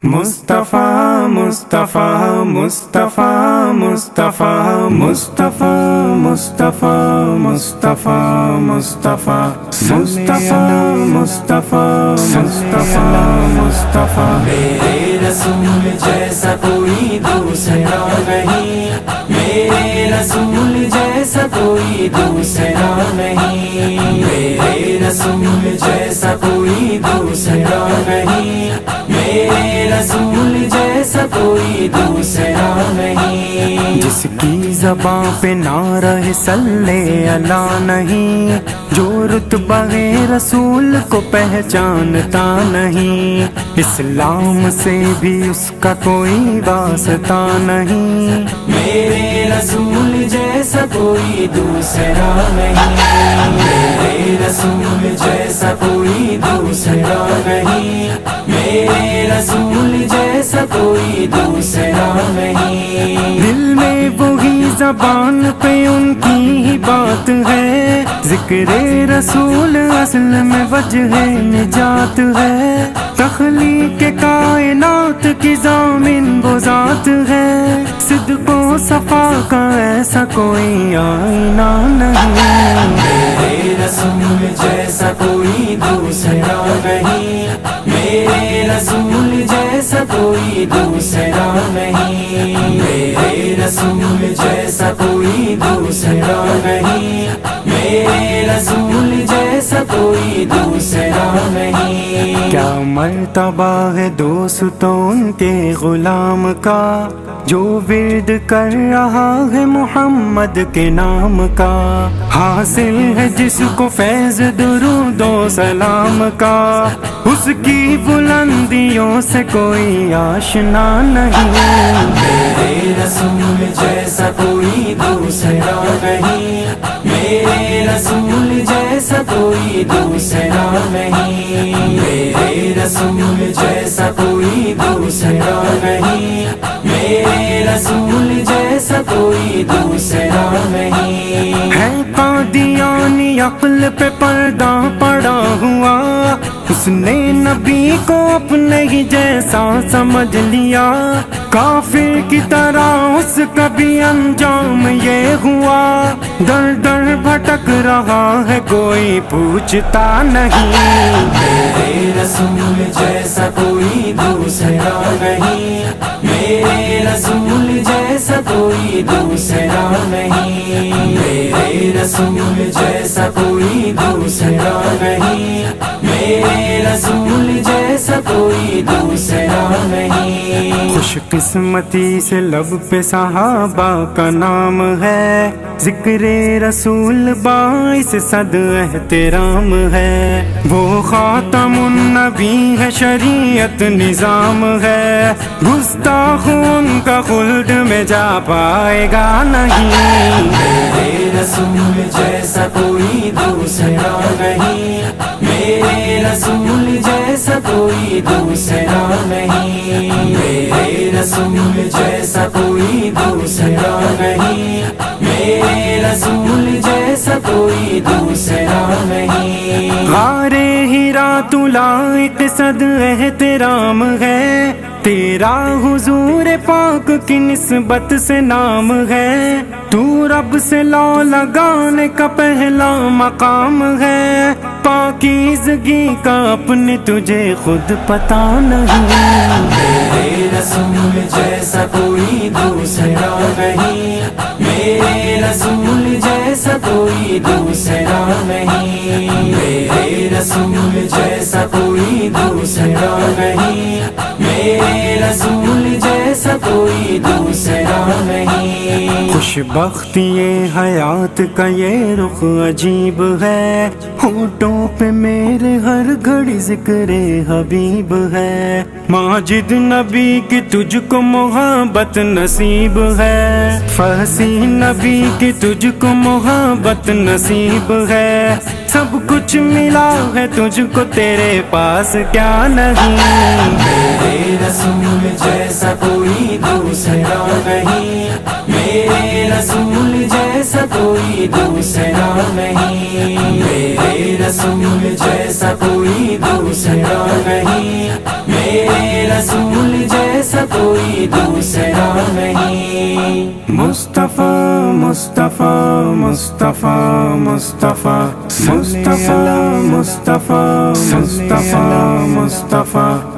مصطفیٰ مصطفیٰ مصطفیٰ مصطفیٰ مصطفیٰ مصطفیٰ مصطفیٰ مصطفیٰ مصطفیٰ مصطفیٰ مصطفیٰ مصطفیٰ میرے رسول جیسا کوئی دوسرا نہیں، میرے رسول جیسا کوئی دوسرا نہیں، میرے رسول جیسا کوئی دوسرا نہیں، میرے رسول جیسا کوئی دوسرا نہیں۔ جس کی زباں پہ نعرہ صلی اللہ نہیں، جو رتبہ رسول کو پہچانتا نہیں، اسلام سے بھی اس کا کوئی واسطہ نہیں۔ میرے رسول جیسا کوئی دوسرا نہیں، میرے رسول جیسا کوئی دوسرا نہیں، میرے رسول جیسا کوئی دوسرا نہیں۔ دل میں وہی زبان پہ ان کی ہی بات ہے، ذکر رسول اصل میں وجہ نجات ہے، تخلیق کائنات کی ضامن وہ ذات ہے، صدق و صفا کا ایسا کوئی آئینہ نہیں۔ میرے رسول جیسا کوئی دوسرا نہیں، میرے رسول جیسا کوئی دوسرا نہیں، میرے رسول جیسا کوئی دوسرا نہیں، میرے رسول جیسا کوئی دوسرا نہیں۔ کیا مرتبہ ہے دوستوں ان کے غلام کا، جو ورد کر رہا ہے محمد کے نام کا، حاصل ہے جس کو فیض درود و سلام کا، اس کی بلندیوں سے کوئی آشنا نہیں۔ میرے رسول جیسا کوئی دوسرا نہیں، میرے رسول جیسا کوئی دوسرا نہیں، میرے رسول جیسا کوئی دوسرا نہیں، میرے رسول جیسا کوئی دوسرا نہیں۔ ہے قادیانی عقل پہ پردہ پڑا ہوا، اس نے نبی کو اپنے ہی جیسا سمجھ لیا، کافر کی طرح اس کا بھی انجام یہ ہوا، در در بھٹک رہا ہے کوئی پوچھتا نہیں۔ میرے رسول جیسا کوئی دوسرا نہیں، میرے رسول جیسا کوئی دوسرا نہیں، میرے رسول جیسا کوئی دوسرا نہیں، میرے رسول جیسا کوئی دوسرا نہیں۔ خوش قسمتی سے لب پہ صحابہ کا نام ہے، ذکر رسول باعث صد احترام ہے، وہ خاتم النبی ہے، شریعت نظام ہے، گستاخ ان کا خلد میں جا پائے گا نہیں۔ میرے رسول جیسا کوئی دوسرا نہیں، میرے رسول جیسا کوئی دوسرا نہیں، میرے رسول جیسا کوئی دوسرا نہیں، میرے رسول جیسا کوئی دوسرا نہیں۔ غار ہیرا تو لائق صد احترام ہے، تیرا حضور پاک کی نسبت سے نام ہے، تو رب سے لو لگانے کا پہلا مقام ہے، پاکیزگی کا اپنے تجھے خود پتہ نہیں۔ میرے رسول جیسا کوئی دوسرا نہیں، میرے رسول جیسا کوئی دوسرا نہیں، میرے رسول جیسا کوئی دوسرا نہیں، میرے رسول جیسا کوئی دوسرا نہیں۔ خوش بختی حیات کا یہ رخ عجیب ہے، ہونٹوں پہ میرے ہر گھڑی ذکر حبیب ہے، ماجد نبی کی تجھ کو محبت نصیب ہے، فحسی نبی کی تجھ کو محبت نصیب ہے، سب کچھ ملا ہے تجھ کو تیرے پاس کیا نہیں۔ میرے رسول جیسا کوئی دوسرا نہیں، میرے رسول جیسا کوئی دوسرا نہیں، میرے رسول جیسا کوئی دوسرا نہیں، میرے رسول جیسا کوئی دوسرا نہیں مصطفیٰ مصطفیٰ مصطفیٰ مصطفیٰ مصطفیٰ مصطفیٰ مصطفیٰ مصطفیٰ